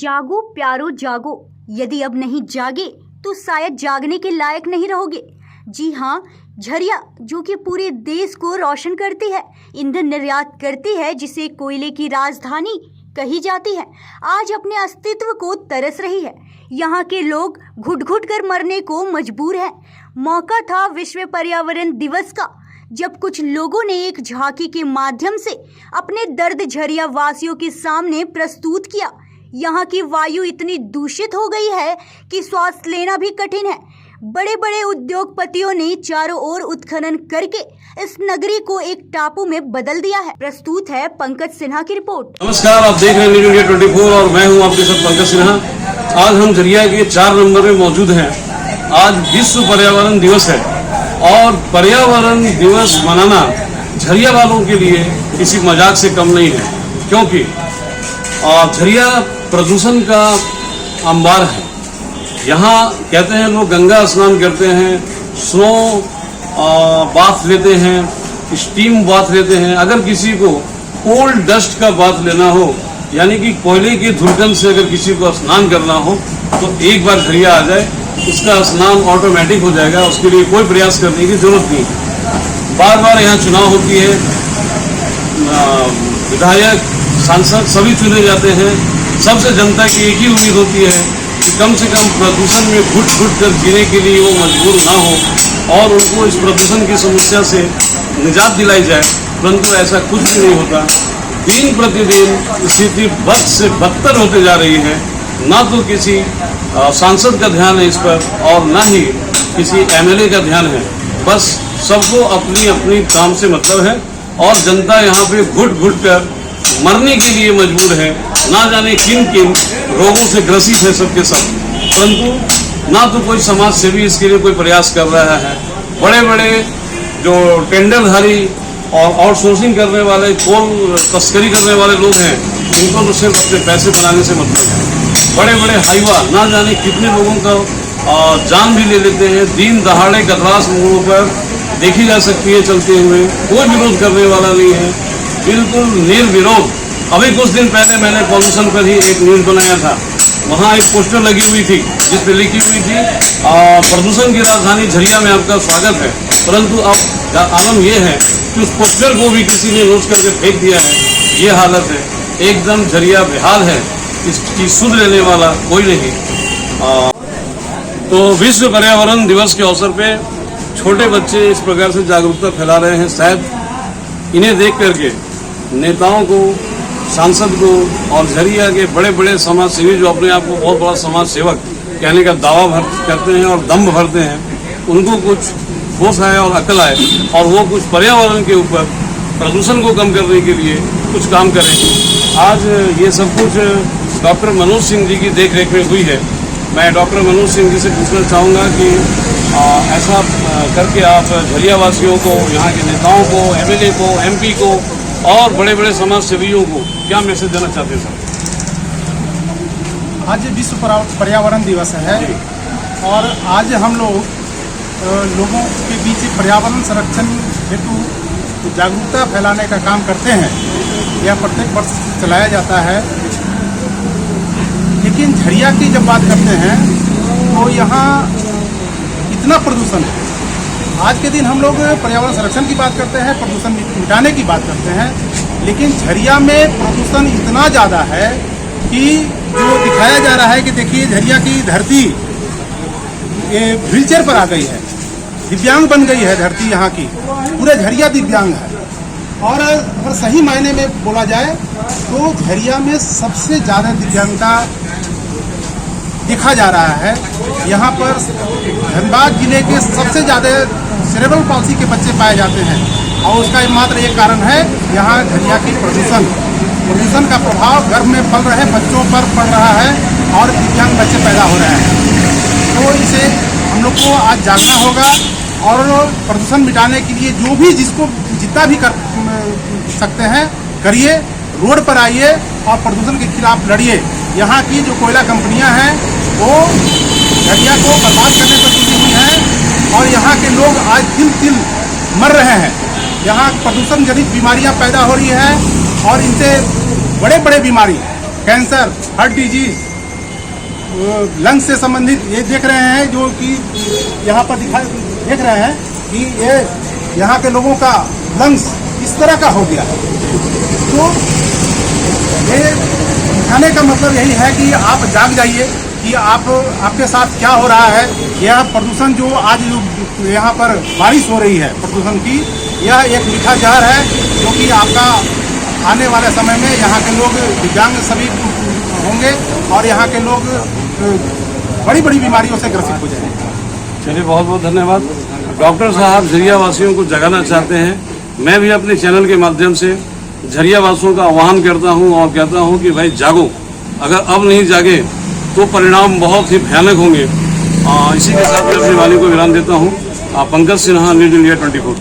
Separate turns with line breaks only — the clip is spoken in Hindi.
जागो प्यारो जागो, यदि अब नहीं जागे तो शायद जागने के लायक नहीं रहोगे। जी हाँ, झरिया जो कि पूरे देश को रोशन करती है, ईंधन निर्यात करती है, जिसे कोयले की राजधानी कही जाती है, आज अपने अस्तित्व को तरस रही है। यहाँ के लोग घुट घुट कर मरने को मजबूर हैं। मौका था विश्व पर्यावरण दिवस का, जब कुछ लोगों ने एक झांकी के माध्यम से अपने दर्द झरिया वासियों के सामने प्रस्तुत किया। यहाँ की वायु इतनी दूषित हो गई है कि श्वास लेना भी कठिन है। बड़े बड़े उद्योगपतियों ने चारों ओर उत्खनन करके इस नगरी को एक टापू में बदल दिया है। प्रस्तुत है पंकज सिन्हा की रिपोर्ट।
नमस्कार, आप देख रहे हैं न्यूज़ इंडिया 24 और मैं हूं आपके साथ पंकज सिन्हा। आज हम झरिया के 4 नंबर में मौजूद हैं। आज विश्व पर्यावरण दिवस है और पर्यावरण दिवस मनाना झरिया वालों के लिए किसी मजाक से कम नहीं है, क्योंकि झरिया प्रदूषण का अंबार है। यहाँ कहते हैं लोग गंगा स्नान करते हैं, स्नो बाथ लेते हैं, स्टीम बाथ लेते हैं। अगर किसी को कोल डस्ट का बाथ लेना हो, यानी कि कोयले की धुलकन से अगर किसी को स्नान करना हो, तो एक बार झरिया आ जाए, उसका स्नान ऑटोमेटिक हो जाएगा। उसके लिए कोई प्रयास करने की जरूरत नहीं। बार बार यहाँ चुनाव होती है, विधायक सांसद सभी चुने जाते हैं। सबसे जनता की एक ही उम्मीद होती है कि कम से कम प्रदूषण में घुट घुट कर जीने के लिए वो मजबूर ना हो और उनको इस प्रदूषण की समस्या से निजात दिलाई जाए, परंतु ऐसा कुछ भी नहीं होता। दिन प्रतिदिन स्थिति बद से बदतर होते जा रही है। ना तो किसी सांसद का ध्यान है इस पर और ना ही किसी एमएलए का ध्यान है। बस सबको अपनी अपनी काम से मतलब है और जनता यहाँ पे घुट घुट कर मरने के लिए मजबूर है। ना जाने किन किन रोगों से ग्रसित है सबके सब, परंतु ना तो कोई समाज सेवी इसके लिए कोई प्रयास कर रहा है। बड़े बड़े जो टेंडरधारी और आउटसोर्सिंग करने वाले, कोल तस्करी करने वाले लोग हैं, इनको तो सिर्फ अपने पैसे बनाने से मतलब है। बड़े बड़े हाईवा ना जाने कितने लोगों का जान भी ले लेते हैं। दिन दहाड़े गदरास मोड़ों पर देखी जा सकती है चलते हुए, कोई विरोध करने वाला नहीं है, बिल्कुल निर्विरोध। अभी कुछ दिन पहले मैंने पॉल्यूशन पर ही एक न्यूज़ बनाया था। वहाँ एक पोस्टर लगी हुई थी जिस पे लिखी हुई थी प्रदूषण की राजधानी झरिया में आपका स्वागत है, परंतु अब आलम यह है कि उस पोस्टर को भी किसी ने नोट करके फेंक दिया है। ये हालत है, एकदम झरिया बेहाल है। इसकी सुध लेने वाला कोई नहीं। तो विश्व पर्यावरण दिवस के अवसर पे छोटे बच्चे इस प्रकार से जागरूकता फैला रहे हैं। शायद इन्हें देख करके नेताओं को, सांसद को और झरिया के बड़े बड़े समाज सेवी जो अपने आप को बहुत बड़ा समाज सेवक कहने का दावा करते हैं और दम्भ भरते हैं, उनको कुछ होश आए और अकल आए और वो कुछ पर्यावरण के ऊपर प्रदूषण को कम करने के लिए कुछ काम करें। आज ये सब कुछ डॉक्टर मनोज सिंह जी की देख रेख में हुई है। मैं डॉक्टर मनोज सिंह जी से पूछना चाहूँगा कि ऐसा करके आप झरिया वासियों को, यहाँ के नेताओं को, एमएलए को, एमपी को और बड़े बड़े समाज सेवियों को क्या मैसेज देना चाहते हैं सर?
आज विश्व पर्यावरण दिवस है और आज हम लोगों के बीच पर्यावरण संरक्षण हेतु जागरूकता फैलाने का काम करते हैं। यह प्रत्येक वर्ष चलाया जाता है। लेकिन झरिया की जब बात करते हैं तो यहाँ इतना प्रदूषण है। आज के दिन हम लोग पर्यावरण संरक्षण की बात करते हैं, प्रदूषण मिटाने की बात करते हैं, लेकिन झरिया में प्रदूषण इतना ज़्यादा है कि जो दिखाया जा रहा है कि देखिए झरिया की धरती ये व्हीलचेयर पर आ गई है, दिव्यांग बन गई है धरती यहाँ की। पूरे झरिया दिव्यांग है। और अगर सही मायने में बोला जाए तो झरिया में सबसे ज़्यादा दिव्यांगता देखा जा रहा है। यहाँ पर धनबाद जिले के सबसे ज़्यादा सेरेब्रल पॉल्सी के बच्चे पाए जाते हैं और उसका एकमात्र एक कारण है यहाँ झरिया की प्रदूषण का प्रभाव गर्भ में पल रहे बच्चों पर पड़ रहा है और दिव्यांग बच्चे पैदा हो रहे हैं। तो इसे हम लोग को आज जागना होगा और प्रदूषण मिटाने के लिए जो भी जिसको जितना भी कर सकते हैं करिए, रोड पर आइए और प्रदूषण के खिलाफ लड़िए। यहाँ की जो कोयला कंपनियाँ हैं वो झरिया को बर्बाद करने पर जुटी हुई हैं और यहाँ के लोग आज दिन दिन मर रहे हैं। यहाँ प्रदूषण जनित बीमारियाँ पैदा हो रही है और इनसे बड़े बड़े बीमारी, कैंसर, हार्ट डिजीज, लंग्स से संबंधित ये देख रहे हैं, जो कि यहाँ पर देख रहे हैं कि ये यहाँ के लोगों का लंग्स इस तरह का हो गया है। तो ये दिखाने का मतलब यही है कि आप जाग जाइए कि आपके साथ क्या हो रहा है। यह प्रदूषण जो आज यहाँ पर बारिश हो रही है प्रदूषण की, यह एक मीठा जहर है जो कि आपका आने वाले समय में यहाँ के लोग दिव्यांग सभी होंगे और यहाँ के लोग बड़ी बड़ी बीमारियों से ग्रसित हो जाएंगे।
चलिए, बहुत बहुत धन्यवाद। डॉक्टर साहब झरिया वासियों को जगाना चाहते हैं। मैं भी अपने चैनल के माध्यम से झरिया वासियों का आह्वान करता हूं और कहता हूं कि भाई जागो, अगर अब नहीं जागे तो परिणाम बहुत ही भयानक होंगे। इसी के साथ मैं अपनी वाणी को विराम देता हूं। Pankaj Sinha, news India 24।